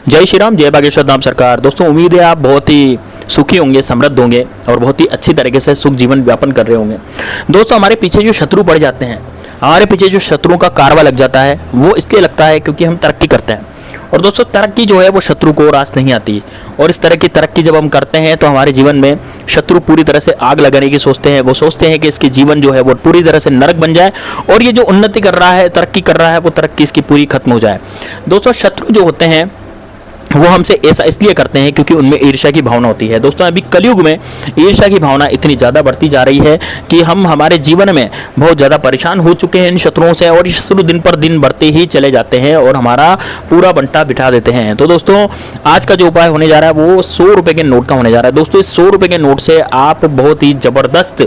जय श्री राम, जय बागेश्वर धाम सरकार। दोस्तों उम्मीद है आप बहुत ही सुखी होंगे, समृद्ध होंगे और बहुत ही अच्छी तरीके से सुख जीवन व्यापन कर रहे होंगे। दोस्तों हमारे पीछे जो शत्रु पड़ जाते हैं, हमारे पीछे जो शत्रुओं का कारवा लग जाता है, वो इसलिए लगता है क्योंकि हम तरक्की करते हैं। और दोस्तों तरक्की जो है वो शत्रु को रास नहीं आती, और इस तरह की तरक्की जब हम करते हैं तो हमारे जीवन में शत्रु पूरी तरह से आग लगाने की सोचते हैं। वो सोचते हैं कि इसके जीवन जो है वो पूरी तरह से नरक बन जाए और ये जो उन्नति कर रहा है, तरक्की कर रहा है, वो तरक्की इसकी पूरी खत्म हो जाए। दोस्तों शत्रु जो होते हैं वो हमसे ऐसा इसलिए करते हैं क्योंकि उनमें ईर्ष्या की भावना होती है। दोस्तों अभी कलयुग में ईर्ष्या की भावना इतनी ज़्यादा बढ़ती जा रही है कि हम हमारे जीवन में बहुत ज़्यादा परेशान हो चुके हैं इन शत्रुओं से, और ये शत्रु दिन पर दिन बढ़ते ही चले जाते हैं और हमारा पूरा बंटा बिठा देते हैं। तो दोस्तों आज का जो उपाय होने जा रहा है वो 100 रुपये के नोट का होने जा रहा है। दोस्तों इस 100 रुपये के नोट से आप बहुत ही ज़बरदस्त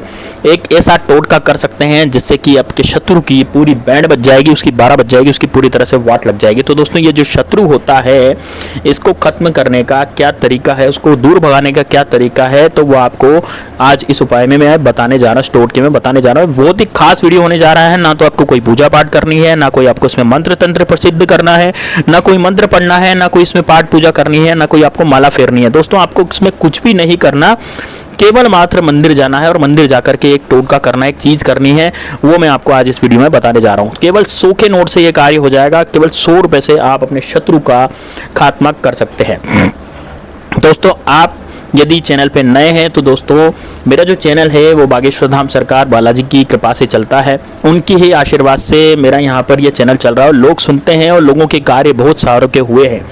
एक ऐसा टोटका कर सकते हैं जिससे कि आपके शत्रु की पूरी बैंड बच जाएगी, उसकी 12 बच जाएगी, उसकी पूरी तरह से वाट लग जाएगी। तो दोस्तों ये जो शत्रु होता है इसको खत्म करने का क्या तरीका है, उसको दूर भगाने का क्या तरीका है, तो वो आपको आज इस उपाय में मैं बताने जा रहा हूँ, इस टोटके में बताने जा रहा हूँ। बहुत ही खास वीडियो होने जा रहा है। ना तो आपको कोई पूजा पाठ करनी है, ना कोई आपको इसमें मंत्र तंत्र प्रसिद्ध करना है, ना कोई मंत्र पढ़ना है, ना कोई इसमें पाठ पूजा करनी है, ना कोई आपको माला फेरनी है। दोस्तों आपको इसमें कुछ भी नहीं करना, केवल मात्र मंदिर जाना है और मंदिर जाकर के एक टोटका करना, एक चीज करनी है। वो मैं आपको आज इस वीडियो में बताने जा रहा हूँ। केवल 100 के नोट से ये कार्य हो जाएगा। केवल 100 रुपए से आप अपने शत्रु का खात्मा कर सकते हैं। दोस्तों आप यदि चैनल पे नए हैं तो दोस्तों मेरा जो चैनल है वो बागेश्वर धाम सरकार बालाजी की कृपा से चलता है। उनकी ही आशीर्वाद से मेरा यहाँ पर ये चैनल चल रहा है और लोग सुनते हैं और लोगों के कार्य बहुत सारों के हुए हैं।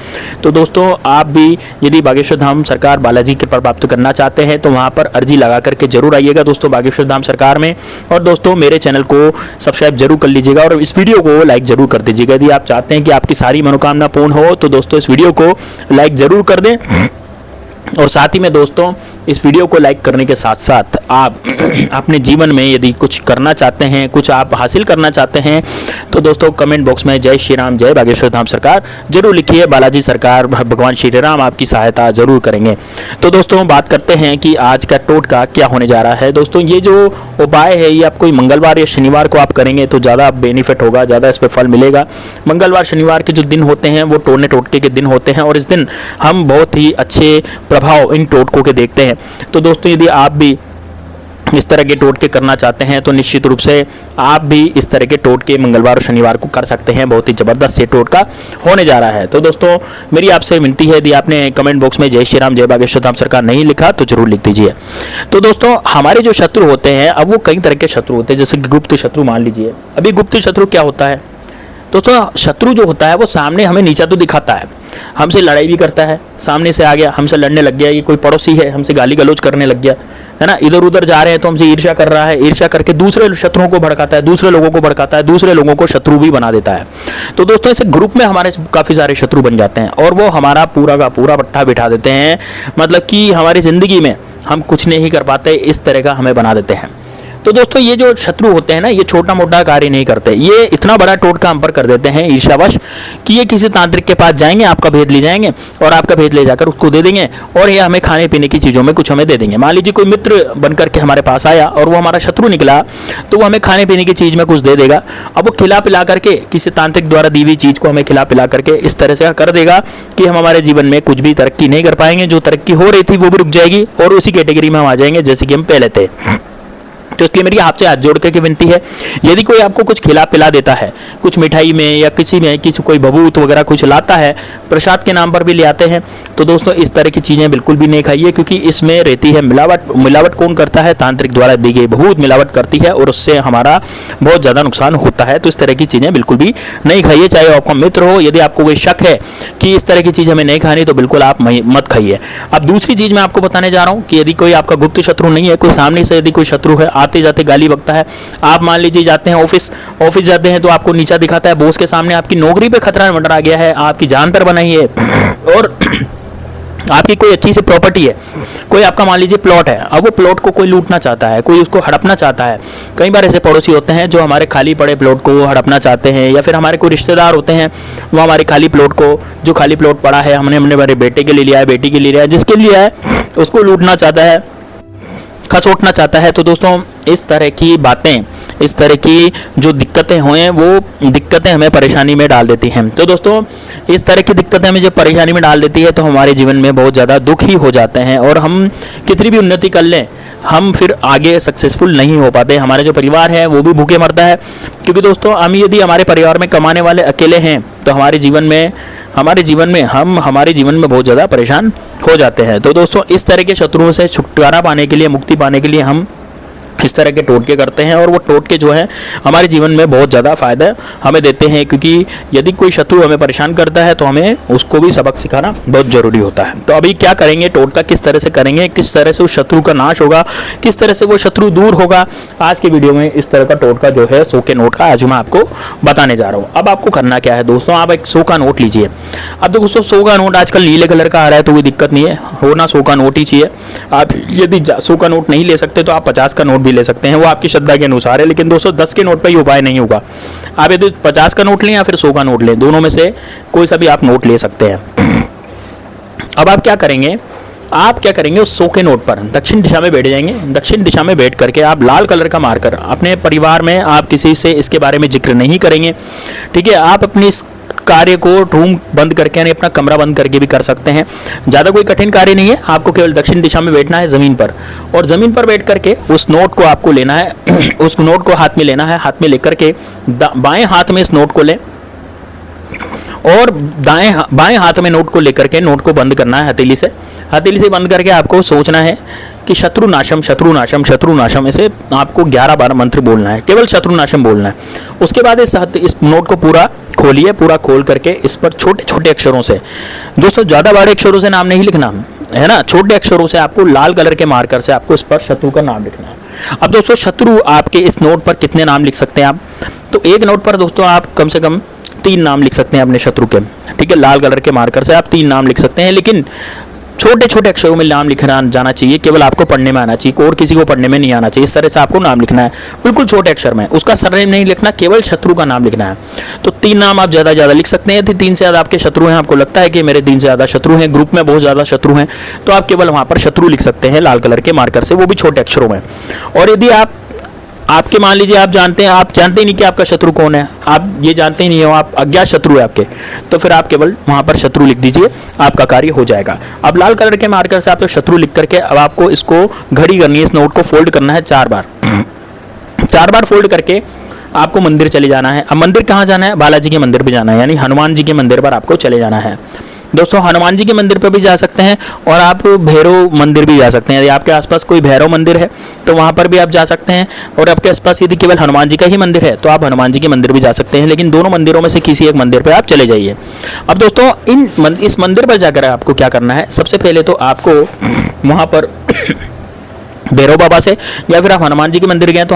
तो दोस्तों आप भी यदि बागेश्वर धाम सरकार बालाजी कृपा प्राप्त करना चाहते हैं तो वहाँ पर अर्जी लगा करके जरूर आइएगा दोस्तों बागेश्वर धाम सरकार में। और दोस्तों मेरे चैनल को सब्सक्राइब जरूर कर लीजिएगा और इस वीडियो को लाइक जरूर कर दीजिएगा। यदि आप चाहते हैं कि आपकी सारी मनोकामना पूर्ण हो तो दोस्तों इस वीडियो को लाइक जरूर कर दें। और साथ ही में दोस्तों इस वीडियो को लाइक करने के साथ साथ आप अपने जीवन में यदि कुछ करना चाहते हैं, कुछ आप हासिल करना चाहते हैं तो दोस्तों कमेंट बॉक्स में जय श्री राम, जय बागेश्वर धाम सरकार जरूर लिखिए। बालाजी सरकार, भगवान श्री राम आपकी सहायता जरूर करेंगे। तो दोस्तों बात करते हैं कि आज का टोटका क्या होने जा रहा है। दोस्तों ये जो उपाय है ये आप कोई मंगलवार या शनिवार को आप करेंगे तो ज़्यादा बेनिफिट होगा, ज़्यादा इस पर फल मिलेगा। मंगलवार शनिवार के जो दिन होते हैं वो टोने टोटके के दिन होते हैं और इस दिन हम बहुत ही अच्छे प्रभाव इन टोटकों के देखते हैं। तो दोस्तों यदि आप भी इस तरह के टोटके करना चाहते हैं तो निश्चित रूप से आप भी इस तरह के टोटके मंगलवार और शनिवार को कर सकते हैं। बहुत ही जबरदस्त ये टोटका होने जा रहा है। तो दोस्तों मेरी आपसे विनती है, यदि आपने कमेंट बॉक्स में जय श्री राम, जय बागेश्वर धाम सरकार नहीं लिखा तो जरूर लिख दीजिए। तो दोस्तों हमारे जो शत्रु होते हैं, अब वो कई तरह के शत्रु होते हैं, जैसे कि गुप्त शत्रु मान लीजिए। अभी गुप्त शत्रु क्या होता है दोस्तों? शत्रु जो होता है वो सामने हमें नीचा तो दिखाता है, हमसे लड़ाई भी करता है, सामने से आ गया, हमसे लड़ने लग गया, ये कोई पड़ोसी है हमसे गाली गलौज करने लग गया है ना, इधर उधर जा रहे हैं तो हमसे ईर्ष्या कर रहा है, ईर्ष्या करके दूसरे शत्रुओं को भड़काता है, दूसरे लोगों को भड़काता है, दूसरे लोगों को शत्रु भी बना देता है। तो दोस्तों ऐसे ग्रुप में हमारे काफ़ी सारे शत्रु बन जाते हैं और वो हमारा पूरा का पूरा पट्टा बिठा देते हैं। मतलब कि हमारी ज़िंदगी में हम कुछ नहीं कर पाते, इस तरह का हमें बना देते हैं। तो दोस्तों ये जो शत्रु होते हैं ना, ये छोटा मोटा कार्य नहीं करते, ये इतना बड़ा टोटका हम पर कर देते हैं ईर्ष्यावश कि ये किसी तांत्रिक के पास जाएंगे, आपका भेद ले जाएंगे और आपका भेद ले जाकर उसको दे देंगे और ये हमें खाने पीने की चीज़ों में कुछ हमें दे देंगे। मान लीजिए कोई मित्र बनकर के हमारे पास आया और वो हमारा शत्रु निकला तो वो हमें खाने पीने की चीज़ में कुछ दे देगा। अब वो खिला पिला करके, किसी तांत्रिक द्वारा दी हुई चीज़ को हमें खिला पिला करके इस तरह से कर देगा कि हम हमारे जीवन में कुछ भी तरक्की नहीं कर पाएंगे। जो तरक्की हो रही थी वो भी रुक जाएगी और उसी कैटेगरी में हम आ जाएंगे जैसे कि हम पहले थे। तो इसलिए मेरी आपसे हाथ जोड़ करके विनती है, यदि कोई आपको कुछ खिला पिला देता है, कुछ मिठाई में या किसी में किसी कोई भभूत वगैरह कुछ लाता है, प्रसाद के नाम पर भी ले आते हैं, तो दोस्तों इस तरह की चीज़ें बिल्कुल भी नहीं खाइए क्योंकि इसमें रहती है मिलावट। मिलावट कौन करता है? तांत्रिक द्वारा दी गई भभूत मिलावट करती है और उससे हमारा बहुत ज़्यादा नुकसान होता है। तो इस तरह की चीज़ें बिल्कुल भी नहीं खाइए, चाहे आपका मित्र हो। यदि आपको कोई शक है कि इस तरह की चीज़ हमें नहीं खानी तो बिल्कुल आप मत खाइए। अब दूसरी चीज़ मैं आपको बताने जा रहा हूँ कि यदि कोई आपका गुप्त शत्रु नहीं है, कोई सामने से यदि कोई शत्रु है, आते जाते गाली बकता है, आप मान लीजिए जाते हैं ऑफिस जाते हैं तो आपको नीचा दिखाता है, बॉस के सामने आपकी नौकरी पे खतरा मंडरा गया है, आपकी जान पर बनाई है और आपकी कोई अच्छी सी प्रॉपर्टी है, कोई आपका मान लीजिए प्लॉट है, अब वो प्लॉट को कोई लूटना चाहता है, कोई उसको हड़पना चाहता है। कई बार ऐसे पड़ोसी होते हैं जो हमारे खाली पड़े प्लॉट को हड़पना चाहते हैं, या फिर हमारे कोई रिश्तेदार होते हैं वो हमारे खाली प्लॉट को, जो खाली प्लॉट पड़ा है हमने हमारे बेटे के लिए लिया है, बेटी के लिए लिया है, जिसके लिए है उसको लूटना चाहता है। खसोटना चाहता है। तो दोस्तों इस तरह की बातें, इस तरह की जो दिक्कतें हुए वो दिक्कतें हमें परेशानी में डाल देती हैं। तो दोस्तों इस तरह की दिक्कतें हमें जब परेशानी में डाल देती है तो हमारे जीवन में बहुत ज़्यादा दुखी हो जाते हैं और हम कितनी भी उन्नति कर लें हम फिर आगे सक्सेसफुल नहीं हो पाते। हमारे जो परिवार है वो भी भूखे मरता है, क्योंकि दोस्तों हम यदि हमारे परिवार में कमाने वाले अकेले हैं तो हमारे जीवन में बहुत ज़्यादा परेशान हो जाते हैं। तो दोस्तों इस तरह के शत्रुओं से छुटकारा पाने के लिए, मुक्ति पाने के लिए हम इस तरह के टोटके करते हैं और वो टोटके जो है हमारे जीवन में बहुत ज़्यादा फ़ायदा हमें देते हैं, क्योंकि यदि कोई शत्रु हमें परेशान करता है तो हमें उसको भी सबक सिखाना बहुत ज़रूरी होता है। तो अभी क्या करेंगे, टोटका किस तरह से करेंगे, किस तरह से उस शत्रु का नाश होगा, किस तरह से वो शत्रु दूर होगा, आज के वीडियो में इस तरह का टोटका जो है 100 के नोट का आज मैं आपको बताने जा रहा हूँ। अब आपको करना क्या है दोस्तों, आप एक 100 का नोट लीजिए। अब दोस्तों 100 का नोट आजकल नीले कलर का आ रहा है तो कोई दिक्कत नहीं है, होना 100 का नोट ही चाहिए। आप यदि 100 का नोट नहीं ले सकते तो आप 50 का नोट भी ले सकते हैं, वो आपकी श्रद्धा के अनुसार है। लेकिन दोस्तों 10 के नोट पर ही उपाय नहीं होगा। आप यदि 50 का नोट लें या फिर 100 का नोट लें, दोनों में से कोई सा भी आप नोट ले सकते हैं। अब आप क्या करेंगे, उस 100 के नोट पर दक्षिण दिशा में बैठ जाएंगे। दक्षिण दिशा में बैठ करके आप लाल कलर का मार्कर, अपने परिवार में आप किसी से इसके बारे में जिक्र नहीं करेंगे, ठीक है। आप अपनी इस कार्य को रूम बंद करके यानी अपना कमरा बंद करके भी कर सकते हैं। ज़्यादा कोई कठिन कार्य नहीं है, आपको केवल दक्षिण दिशा में बैठना है ज़मीन पर, और ज़मीन पर बैठ करके उस नोट को आपको लेना है उस नोट को हाथ में लेना है। हाथ में लेकर के बाएं हाथ में इस नोट को लें और बाएं हाथ में नोट को लेकर के नोट को बंद करना है हथेली से बंद करके आपको सोचना है कि शत्रुनाशम शत्रुनाशम शत्रुनाशम, ऐसे आपको 11 बार मंत्र बोलना है, केवल शत्रुनाशम बोलना है। उसके बाद इस नोट को पूरा खोलिए, पूरा खोल करके इस पर छोटे छोटे अक्षरों से, दोस्तों ज़्यादा बड़े अक्षरों से नाम नहीं लिखना है ना, छोटे अक्षरों से आपको लाल कलर के मार्कर से आपको इस पर शत्रु का नाम लिखना है। अब दोस्तों शत्रु आपके इस नोट पर कितने नाम लिख सकते हैं आप, तो एक नोट पर दोस्तों आप कम से कम 3 नाम लिख सकते हैं अपने शत्रु के, ठीक है। लाल कलर के मार्कर से आप 3 नाम लिख सकते हैं, लेकिन छोटे छोटे अक्षरों में नाम लिखना जाना चाहिए, केवल आपको पढ़ने में आना चाहिए, और किसी को पढ़ने में नहीं आना चाहिए। इस तरह से आपको नाम लिखना है, बिल्कुल छोटे अक्षर में, उसका सरनेम नहीं लिखना, केवल शत्रु का नाम लिखना है। तो 3 नाम आप ज़्यादा लिख सकते हैं। यदि 3 से ज़्यादा आपके शत्रु हैं, आपको लगता है कि मेरे 3 से ज़्यादा शत्रु हैं, ग्रुप में बहुत ज़्यादा शत्रु हैं, तो आप केवल वहाँ पर शत्रु लिख सकते हैं लाल कलर के मार्कर से, वो भी छोटे अक्षरों में। और यदि आपके मान लीजिए आप जानते ही नहीं कि आपका शत्रु कौन है, आप ये जानते ही नहीं हो, आप अज्ञात शत्रु है आपके, तो फिर आप केवल वहां पर शत्रु लिख दीजिए, आपका कार्य हो जाएगा। अब लाल कलर के मार्कर से आप तो शत्रु लिख करके अब आपको इसको घड़ी करनी है, इस नोट को फोल्ड करना है 4 बार। 4 बार फोल्ड करके आपको मंदिर चले जाना है। अब मंदिर कहाँ जाना है, बालाजी के मंदिर पर जाना है, यानी हनुमान जी के मंदिर पर आपको चले जाना है। दोस्तों हनुमान जी के मंदिर पर भी जा सकते हैं और आप भैरव मंदिर भी जा सकते हैं। यदि आपके आसपास कोई भैरव मंदिर है तो वहाँ पर भी आप जा सकते हैं, और आपके आसपास यदि केवल हनुमान जी का ही मंदिर है तो आप हनुमान जी के मंदिर भी जा सकते हैं, लेकिन दोनों मंदिरों में से किसी एक मंदिर पर आप चले जाइए। अब दोस्तों इस मंदिर पर जाकर आपको क्या करना है, सबसे पहले तो आपको वहाँ पर भैरव बाबा से, या फिर आप हनुमान जी के मंदिर गए तो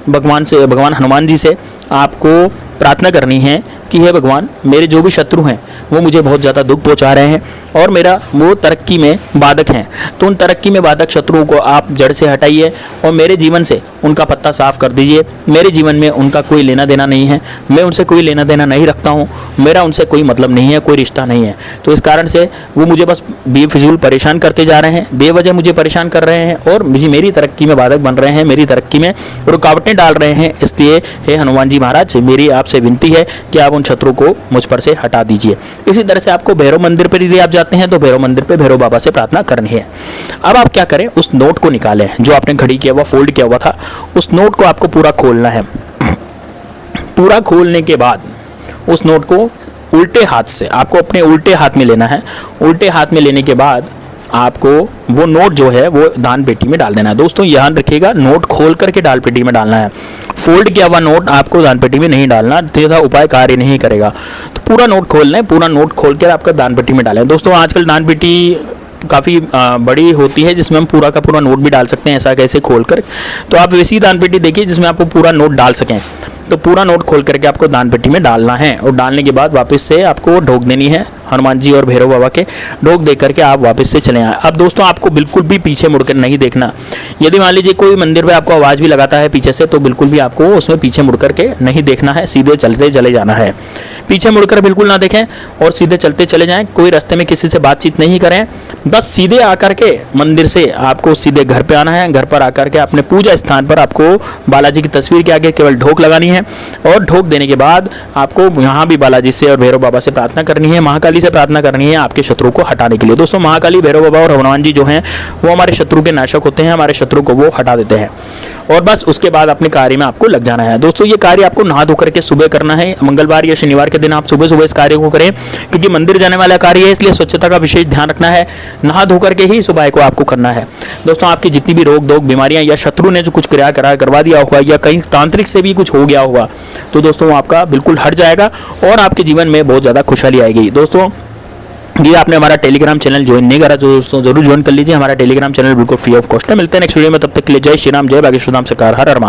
भगवान हनुमान जी से आपको प्रार्थना करनी है कि हे भगवान, मेरे जो भी शत्रु हैं वो मुझे बहुत ज़्यादा दुख पहुंचा रहे हैं और मेरा वो तरक्की में बाधक हैं, तो उन तरक्की में बाधक शत्रुओं को आप जड़ से हटाइए और मेरे जीवन से उनका पत्ता साफ कर दीजिए। मेरे जीवन में उनका कोई लेना देना नहीं है, मैं उनसे कोई लेना देना नहीं रखता हूँ, मेरा उनसे कोई मतलब नहीं है, कोई रिश्ता नहीं है। तो इस कारण से वो मुझे बस बेफिजूल परेशान करते जा रहे हैं, बेवजह मुझे परेशान कर रहे हैं और मेरी तरक्की में बाधक बन रहे हैं, मेरी तरक्की में रुकावटें डाल रहे हैं। इसलिए हे हनुमान जी महाराज, मेरी आपसे विनती है कि आप उन शत्रु को मुझ पर से हटा दीजिए। इसी तरह से आपको भैरव मंदिर पर यदि आप जाते हैं तो भैरव मंदिर पे भैरव बाबा से प्रार्थना करनी है। अब आप क्या करें, उस नोट को निकालें जो आपने घड़ी किया हुआ, फोल्ड किया हुआ था, उस नोट को आपको पूरा खोलना है। पूरा खोलने के बाद उस नोट को उल्टे हाथ से आपको अपने उल्टे हाथ में लेना है। उल्टे हाथ में लेने के बाद आपको वो नोट जो है वो दान पेटी में डाल देना है। दोस्तों ध्यान रखिएगा, नोट खोल करके दान पेटी में डालना है, फोल्ड किया हुआ नोट आपको दान पेटी में नहीं डालना, तथा उपाय कार्य नहीं करेगा। तो पूरा नोट खोल लें, पूरा नोट खोल कर आपका दान पेटी में डालें। दोस्तों आजकल दान पेटी काफ़ी बड़ी होती है जिसमें हम पूरा का पूरा नोट भी डाल सकते हैं, ऐसा कैसे खोल कर। तो आप वैसी दान पेटी देखिए जिसमें आपको पूरा नोट डाल सकें। तो पूरा नोट खोल करके आपको दान पेटी में डालना है और डालने के बाद वापस से आपको ढोक देनी है हनुमान जी और भैरव बाबा के। ढोक दे करके आप वापस से चले आए। अब दोस्तों आपको बिल्कुल भी पीछे मुड़कर नहीं देखना। यदि मान लीजिए कोई मंदिर में आपको आवाज़ भी लगाता है पीछे से, तो बिल्कुल भी आपको उसमें पीछे मुड़ करके नहीं देखना है, सीधे चलते चले जाना है। पीछे मुड़कर बिल्कुल ना देखें और सीधे चलते चले जाएं। कोई रास्ते में किसी से बातचीत नहीं करें, बस सीधे आकर के मंदिर से आपको सीधे घर पे आना है। घर पर आकर के अपने पूजा स्थान पर आपको बालाजी की तस्वीर के आगे केवल ढोक लगानी है और ढोक देने के बाद आपको यहाँ भी बालाजी से और भैरव बाबा से प्रार्थना करनी है, महाकाली से प्रार्थना करनी है आपके शत्रु को हटाने के लिए। दोस्तों महाकाली, भैरव बाबा और हनुमान जी जो हैं वो हमारे शत्रु के नाशक होते हैं, हमारे शत्रु को वो हटा देते हैं। और बस उसके बाद अपने कार्य में आपको लग जाना है। दोस्तों ये कार्य आपको नहा धो करके सुबह करना है। मंगलवार या शनिवार के दिन आप सुबह सुबह इस कार्य को करें, क्योंकि मंदिर जाने वाला कार्य है, इसलिए स्वच्छता का विशेष ध्यान रखना है। नहा धो करके ही सुबह को आपको करना है। दोस्तों आपकी जितनी भी रोग दोग बीमारियां या शत्रु ने जो कुछ क्रिया करवा दिया होगा या कहीं तांत्रिक से भी कुछ हो गया होगा, तो दोस्तों वो आपका बिल्कुल हट जाएगा और आपके जीवन में बहुत ज़्यादा खुशहाली आएगी। दोस्तों ये आपने हमारा टेलीग्राम चैनल ज्वाइन नहीं करा तो दोस्तों जरूर ज्वाइन कर लीजिए। हमारा टेलीग्राम चैनल बिल्कुल फ्री ऑफ कॉस्ट है। मिलते हैं नेक्स्ट वीडियो में, तब तक के लिए जय श्री राम, जय बागेश्वर धाम सरकार, हर हर महादेव।